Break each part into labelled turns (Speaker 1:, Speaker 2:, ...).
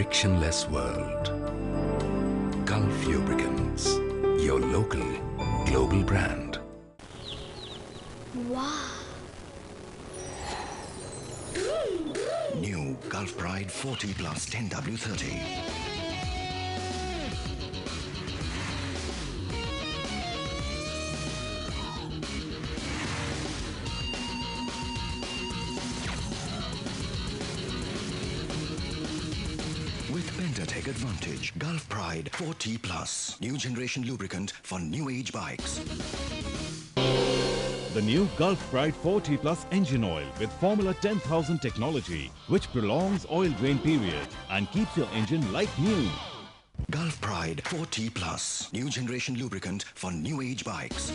Speaker 1: frictionless world. Gulf Lubricants, your local, global brand.
Speaker 2: Wow!
Speaker 3: New Gulf Pride 40 Plus 10W30. With Pentatech Advantage, Gulf Pride 40 Plus, new generation lubricant for new age bikes.
Speaker 4: The new Gulf Pride 40 Plus engine oil with Formula 10,000 technology, which prolongs oil drain period and keeps your engine like new.
Speaker 3: Gulf Pride 40 Plus, new generation lubricant for new age bikes.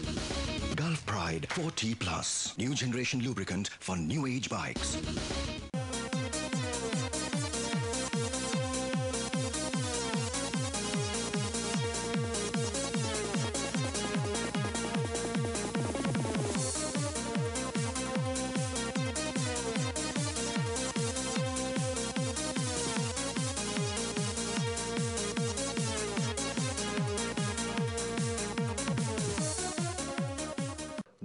Speaker 3: Gulf Pride 40 Plus, new generation lubricant for new age bikes.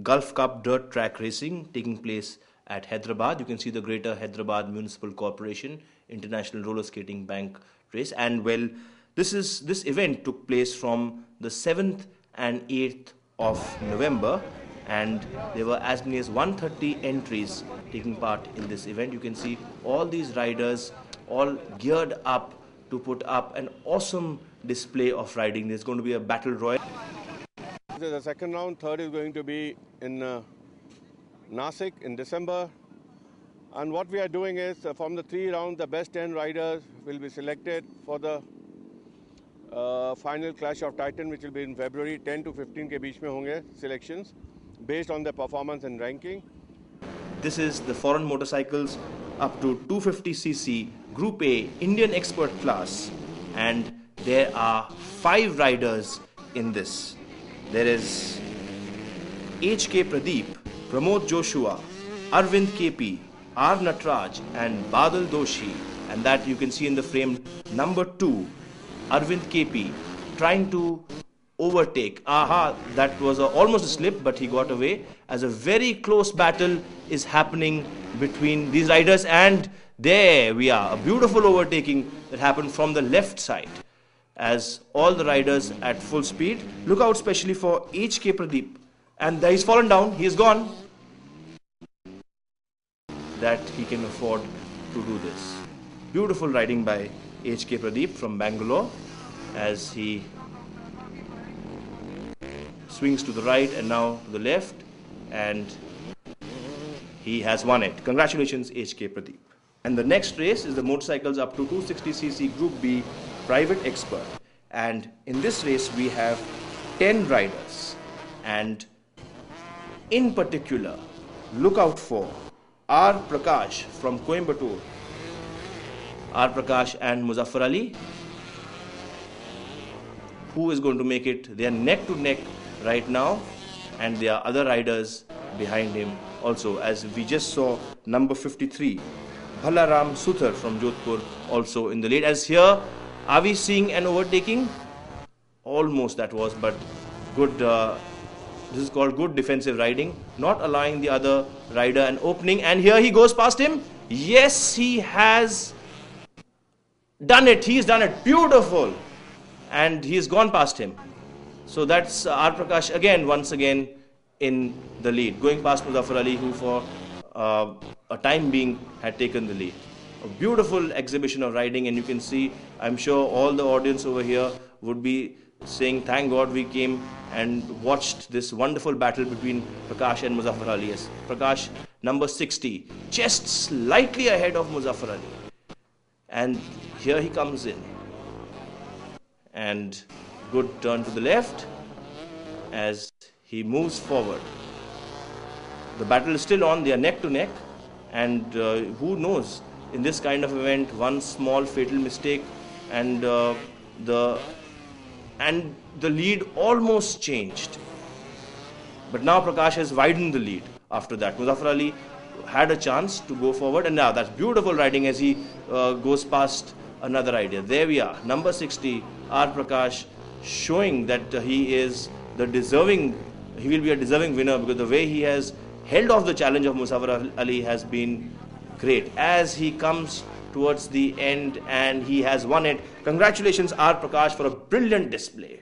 Speaker 5: Gulf Cup dirt track racing taking place at Hyderabad. You can see the Greater Hyderabad Municipal Corporation International Roller Skating Bank race. And well, this event took place from the 7th and 8th of November, and there were as many as 130 entries taking part in this event. You can see all these riders all geared up to put up an awesome display of riding. There's going to be a battle royal.
Speaker 6: This is the second round. Third is going to be in Nasik in December. And what we are doing is, from the 3 rounds, the best 10 riders will be selected for the final Clash of Titan, which will be in February. 10 to 15 के बीच में होंगे selections based on their performance and ranking.
Speaker 5: This is the foreign motorcycles up to 250cc Group A Indian Expert class, and there are 5 riders in this. There is H.K. Pradeep, Pramod Joshua, Arvind KP, R. Natraj and Badal Doshi, and that you can see in the frame number 2, Arvind KP trying to overtake. That was almost a slip, but he got away, as a very close battle is happening between these riders, and there we are, a beautiful overtaking that happened from the left side as all the riders at full speed. Look out especially for H.K. Pradeep, and he's fallen down, he is gone. That he can afford to do this. Beautiful riding by H.K. Pradeep from Bangalore as he swings to the right and now to the left, and he has won it. Congratulations, H.K. Pradeep. And the next race is the motorcycles up to 260cc Group B Private Expert, and in this race we have 10 riders, and in particular look out for R. Prakash from Coimbatore. R. Prakash and Muzaffar Ali, who is going to make it. They are neck to neck right now, and there are other riders behind him also, as we just saw number 53 Balaram Suthar from Jodhpur also in the lead. As here, are we seeing an overtaking? Almost that was, but good. This is called good defensive riding, not allowing the other rider an opening. And here he goes past him. Yes, he has done it. He's done it. Beautiful. And he's gone past him. So that's R. Prakash again, once again in the lead, going past Muzaffar Ali, who for a time being had taken the lead. A beautiful exhibition of riding, and you can see, I'm sure all the audience over here would be saying, thank God we came and watched this wonderful battle between Prakash and Muzaffar Ali. Yes, Prakash, number 60, just slightly ahead of Muzaffar Ali. And here he comes in. And good turn to the left as he moves forward. The battle is still on, they are neck to neck, and who knows, in this kind of event, one small fatal mistake and the lead almost changed. But now Prakash has widened the lead after that. Muzaffar Ali had a chance to go forward, and now that's beautiful riding as he goes past another idea. There we are, number 60, R. Prakash, showing that he is the deserving, he will be a deserving winner, because the way he has held off the challenge of Musawwar Ali has been great. As he comes towards the end and he has won it. Congratulations, R. Prakash, for a brilliant display.